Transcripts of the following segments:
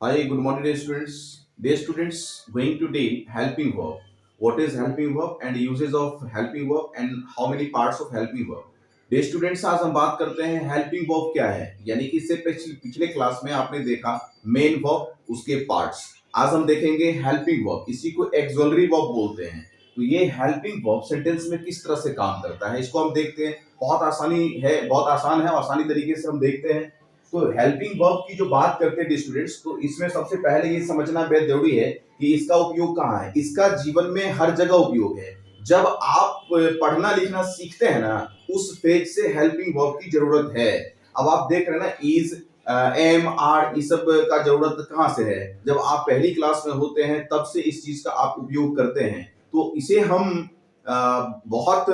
Hi, good morning, dear students. Dear students, going to deal helping verb. What is helping verb and uses of helping verb and how many parts of helping verb. Dear students, आज हम बात करते हैं helping verb क्या है, यानी कि इससे पिछले क्लास में आपने देखा मेन verb उसके पार्ट्स. आज हम देखेंगे helping verb, इसी को auxiliary verb बोलते हैं. तो ये helping verb सेंटेंस में किस तरह से काम करता है इसको हम देखते हैं. बहुत आसान है और आसानी तरीके से हम देखते हैं. तो हेल्पिंग वर्ब की जो बात करते हैं स्टूडेंट्स, तो इसमें सबसे पहले ये समझना बेहद जरूरी है कि इसका उपयोग कहाँ है. इसका जीवन में हर जगह उपयोग है. जब आप पढ़ना लिखना सीखते हैं ना, उस फेज से हेल्पिंग वर्ब की जरूरत है. अब आप देख रहे हैं ना, इज, एम, आर, इस सब का जरूरत कहाँ से है. जब आप पहली क्लास में होते हैं तब से इस चीज का आप उपयोग करते हैं. तो इसे हम बहुत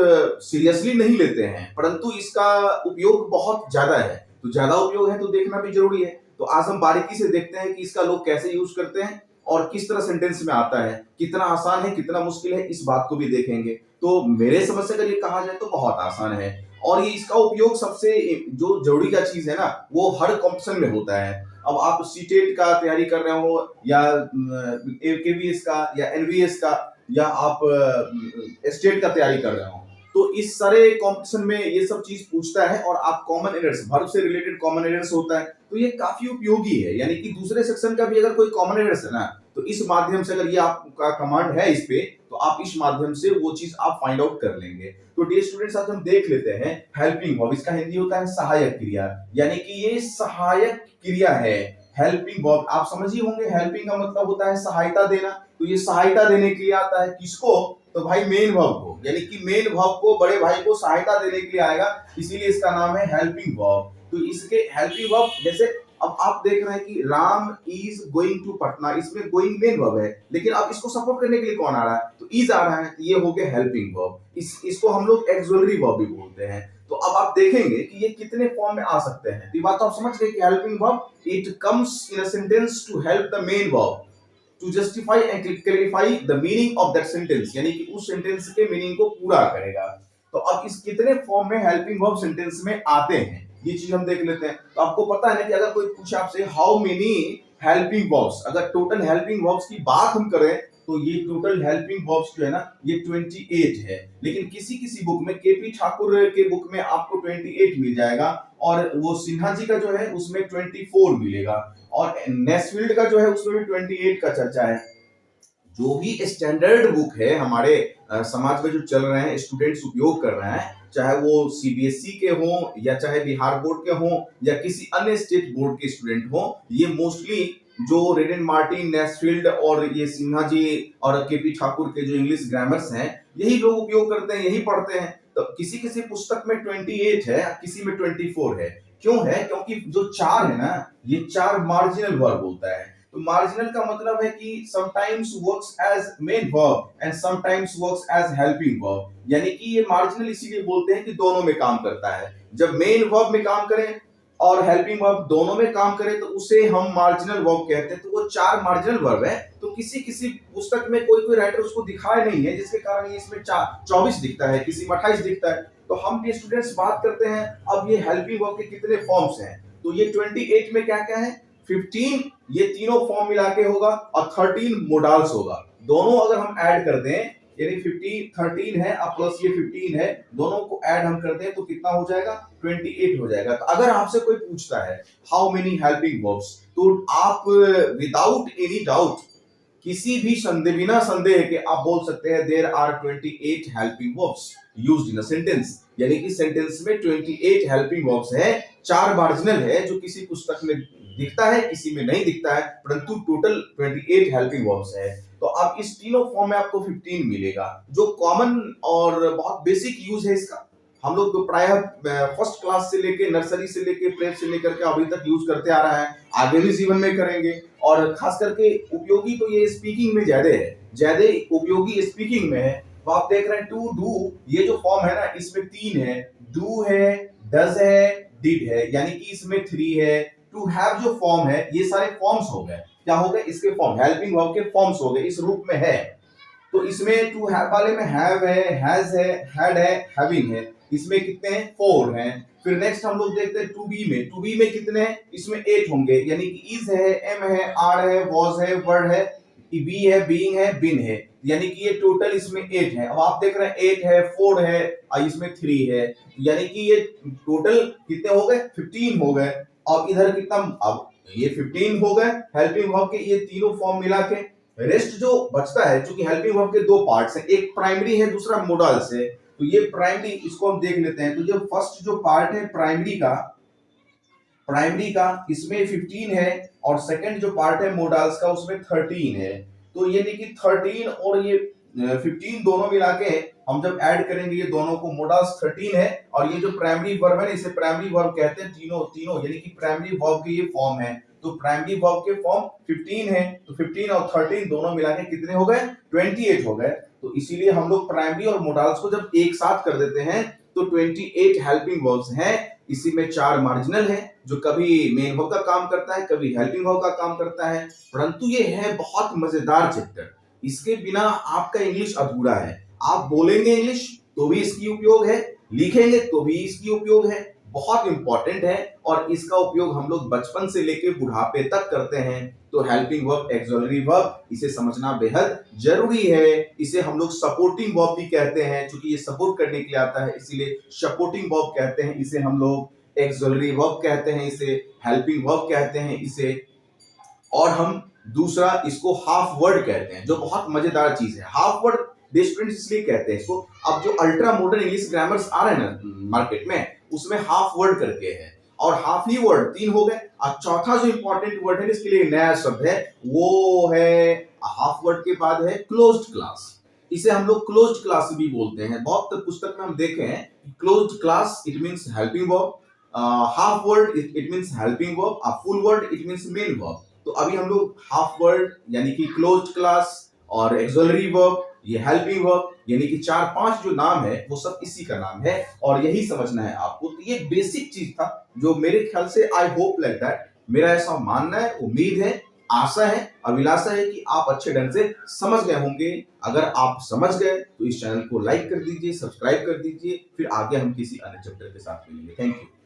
सीरियसली नहीं लेते हैं, परंतु इसका उपयोग बहुत ज्यादा है. तो ज्यादा उपयोग है तो देखना भी जरूरी है. तो आज हम बारीकी से देखते हैं कि इसका लोग कैसे यूज करते हैं और किस तरह सेंटेंस में आता है, कितना आसान है कितना मुश्किल है, इस बात को भी देखेंगे. तो मेरे समझ से अगर ये कहा जाए तो बहुत आसान है. और ये इसका उपयोग सबसे जो जरूरी का चीज है ना, वो हर कॉम्पिटिशन में होता है. अब आप सीटेट का तैयारी कर रहे हो या केवीएस का या एनवीएस का या आप स्टेट का तैयारी कर रहे हो, तो इस सारे कंपटीशन में ये सब चीज पूछता है. और आप कॉमन एरर्स, वर्ब से रिलेटेड कॉमन एरर्स होता है, तो ये काफी उपयोगी है. यानी कि दूसरे सेक्शन का भी अगर कोई कॉमन एरर्स है ना, तो इस माध्यम से, अगर ये आपका कमांड है इस पे, तो आप इस माध्यम से वो चीज आप फाइंड आउट कर लेंगे. तो डियर स्टूडेंट्स, आज हम देख लेते हैं हेल्पिंग वर्ब. इसका हिंदी होता है सहायक क्रिया, यानी कि ये सहायक क्रिया है. हेल्पिंग वर्ब आप समझ ही होंगे, हेल्पिंग का मतलब होता है सहायता देना. तो ये सहायता देने के लिए आता है. किसको? तो भाई मेन वर्ब को, यानी कि मेन वर्ब को, बड़े भाई को सहायता देने के लिए आएगा, इसीलिए इसका नाम है हेल्पिंग वर्ब. तो इसके हेल्पिंग वर्ब, जैसे अब आप देख रहे हैं कि Ram is going to Patna, इसमें गोइंग मेन वर्ब है, लेकिन अब इसको सपोर्ट करने के लिए कौन आ रहा है? तो इज आ रहा है, तो ये हो गया हेल्पिंग वर्ब. इसको हम लोग एक्सुअलरी वर्ब भी बोलते हैं. तो अब आप देखेंगे कि ये कितने फॉर्म में आ सकते हैं. तो ये बात तो आप समझ गए कि helping verb, it comes in a sentence to help the main verb to justify and clarify the meaning of that sentence, यानी कि उस सेंटेंस के मीनिंग को पूरा करेगा. तो अब इस कितने फॉर्म में हेल्पिंग वर्ब सेंटेंस में आते हैं, ये चीज हम देख लेते हैं. तो आपको पता है ना कि अगर कोई पूछे आपसे हाउ मेनी हेल्पिंग वर्ब्स, अगर टोटल हेल्पिंग वर्ब्स की बात हम करें, तो ये टोटल हेल्पिंग वर्ब्स जो है ना, ये 28 है. लेकिन किसी किसी बुक में, केपी ठाकुर के बुक में आपको 28 मिल जाएगा, और वो सिन्हा जी का जो है उसमें 24 मिलेगा, और नेस्फील्ड का जो है उसमें भी 28 का चर्चा है. जो भी स्टैंडर्ड बुक है हमारे समाज में जो चल रहे हैं, स्टूडेंट्स उपयोग कर रहे हैं, चाहे वो सीबीएसई के हों या चाहे बिहार बोर्ड के हों या किसी अन्य स्टेट बोर्ड के स्टूडेंट हों, ये मोस्टली जो रेडन मार्टिन, नेस्फील्ड और ये सिन्हा जी और केपी ठाकुर के जो इंग्लिश ग्रामर्स हैं, यही लोग उपयोग करते हैं, यही पढ़ते हैं. तो किसी किसी पुस्तक में 28 है, किसी में 24 है. क्यों है? क्योंकि जो चार है ना, ये चार मार्जिनल वर्ब होता है. तो मार्जिनल का मतलब है कि sometimes works as main verb and sometimes works as helping verb. यानी कि ये मार्जिनल इसीलिए बोलते हैं कि दोनों में काम करता है. जब मेन वर्ब में काम करे और हेल्पिंग वर्ब दोनों में काम करे, तो उसे हम मार्जिनल वर्ब कहते हैं. तो वो चार मार्जिनल वर्ब है. तो किसी किसी पुस्तक में कोई कोई राइटर उसको दिखाए नहीं है, जिसके कारण ये इसमें 24 दिखता है, किसी में 28 दिखता है. तो हम भी स्टूडेंट्स बात करते हैं अब ये हेल्पिंग वर्ब के कितने फॉर्म्स हैं. तो ये 28 में क्या क्या है? 15 ये तीनों फॉर्म मिला के होगा, और 13 मोडाल्स होगा. दोनों अगर हम ऐड कर दें, यानी 15 13 है और प्लस ये 15 है, दोनों को ऐड हम कर दें तो कितना हो जाएगा? 28 हो जाएगा. तो अगर आपसे कोई पूछता है हाउ मेनी हेल्पिंग वर्ब्स, तो आप विदाउट एनी डाउट, किसी भी संदेह, बिना संदेह के आप बोल सकते हैं there are 28 helping verbs used in a sentence. यानी कि सेंटेंस में 28 हेल्पिंग वर्ब्स है. चार मार्जिनल है जो किसी पुस्तक में दिखता है, किसी में नहीं दिखता है, परंतु टोटल 28 हेल्पिंग वर्ब्स है. तो अब इस तीनों फॉर्म में आपको 15 मिलेगा, जो कॉमन और बहुत बेसिक यूज है इसका. हम लोग तो प्रायः फर्स्ट क्लास से लेके, नर्सरी से लेके, प्रेप से लेकर के अभी तक यूज करते आ रहा है, आगे भी जीवन में करेंगे. और खास करके उपयोगी तो ये स्पीकिंग में ज्यादा है, ज्यादा उपयोगी स्पीकिंग में है. तो आप देख रहे हैं टू डू, ये जो फॉर्म है ना, इसमें 3 है. डू है, डज है, डिड है, यानी कि इसमें 3 है. टू हैव जो फॉर्म है, ये सारे फॉर्म्स हो गए. क्या हो गए? इसके फॉर्म, हेल्पिंग वर्ब के फॉर्म्स हो गए, इस रूप में है. तो इसमें टू हैव वाले में हैव है, हैज है, हैड है, हैविंग है. इसमें कितने हैं 4 हैं। फिर नेक्स्ट हम लोग देखते हैं टू बी में कितने हैं, इसमें 8 होंगे, यानी कि इज है, एम है, आर है, वॉज है, वर्ड है, बी है, बीइंग है, बिन है, यानी कि ये टोटल इसमें 8 है। अब आप देख रहे हैं 8 है, 4 है और इसमें 3 है, यानी कि ये टोटल कितने हो गए 15 हो गए। और इधर कितना, अब ये 15 हो गए हेल्पिंग वर्ब के ये तीनों फॉर्म मिला के। रेस्ट जो बचता है, क्योंकि हेल्पिंग वर्ब के दो पार्ट्स हैं, एक प्राइमरी है दूसरा मोडल्स है, तो ये प्राइमरी इसको हम देख लेते हैं। तो जो फर्स्ट जो पार्ट है प्राइमरी का इसमें 15 है और सेकंड जो पार्ट है मोडाल्स का उसमें 13 है। तो ये नहीं कि 13 और ये 15 दोनों मिला के हम जब ऐड करेंगे ये दोनों को, मोडाल्स 13 है और ये जो प्राइमरी वर्ब है ना इसे प्राइमरी वर्ब कहते हैं, तीनों यानी कि प्राइमरी वर्ब के ये फॉर्म है। तो प्राइमरी वर्ब के फॉर्म 15 है, तो 15 और 13 दोनों मिला के कितने हो गए 28 हो गए। तो इसीलिए हम लोग प्राइमरी और मोडाल्स को जब एक साथ कर देते हैं तो 28 हेल्पिंग वर्ब्स हैं। इसी में 4 मार्जिनल है जो कभी मेन वर्ब का काम करता है, कभी हेल्पिंग वर्ब का काम करता है। परंतु ये है बहुत मजेदार चैप्टर, इसके बिना आपका इंग्लिश अधूरा है। आप बोलेंगे इंग्लिश तो भी इसकी उपयोग है, लिखेंगे तो भी इसकी उपयोग है, बहुत इंपॉर्टेंट है और इसका उपयोग हम लोग बचपन से लेकर बुढ़ापे तक करते हैं। तो हेल्पिंग वर्ब, एक्सॉलरी वर्ब, इसे समझना बेहद जरूरी है। इसे हम लोग सपोर्टिंग वर्ब भी कहते हैं, क्योंकि ये सपोर्ट करने के लिए आता है, इसीलिए सपोर्टिंग वर्ब कहते हैं। इसे हम लोग एक्सॉलरी वर्ब कहते हैं, इसे हेल्पिंग वर्ब कहते हैं इसे। और हम दूसरा इसको हाफ वर्ड कहते हैं, जो बहुत मजेदार चीज है। हाफ वर्ड स्टूडेंट्स इसलिए कहते हैं इसको, अब जो अल्ट्रा मॉडर्न इंग्लिश ग्रामर्स आ रहे हैं ना मार्केट में, उसमें हाफ वर्ड करके है और हाफ ही वर्ड 3 हो गए। और चौथा जो इंपॉर्टेंट वर्ड है इसके लिए नया शब्द है, वो है हाफ वर्ड के बाद है क्लोज्ड क्लास। इसे हम लोग क्लोज्ड क्लास भी बोलते हैं। बहुत पुस्तक में हम देखे हैं closed class it means helping verb, half word it means helping verb, full word it means main verb. तो अभी हम लोग हाफ वर्ड यानी कि क्लोज्ड क्लास और एक्सॉलरी वर्ब, ये हेल्पिंग वर्ब, यानी कि 4-5 जो नाम है वो सब इसी का नाम है और यही समझना है आपको। तो ये बेसिक चीज था जो मेरे ख्याल से आई होप लाइक दैट, मेरा ऐसा मानना है, उम्मीद है, आशा है, अभिलाषा है कि आप अच्छे ढंग से समझ गए होंगे। अगर आप समझ गए तो इस चैनल को लाइक कर दीजिए, सब्सक्राइब कर दीजिए, फिर आगे हम किसी अन्य चैप्टर के साथ मिलेंगे। Thank you.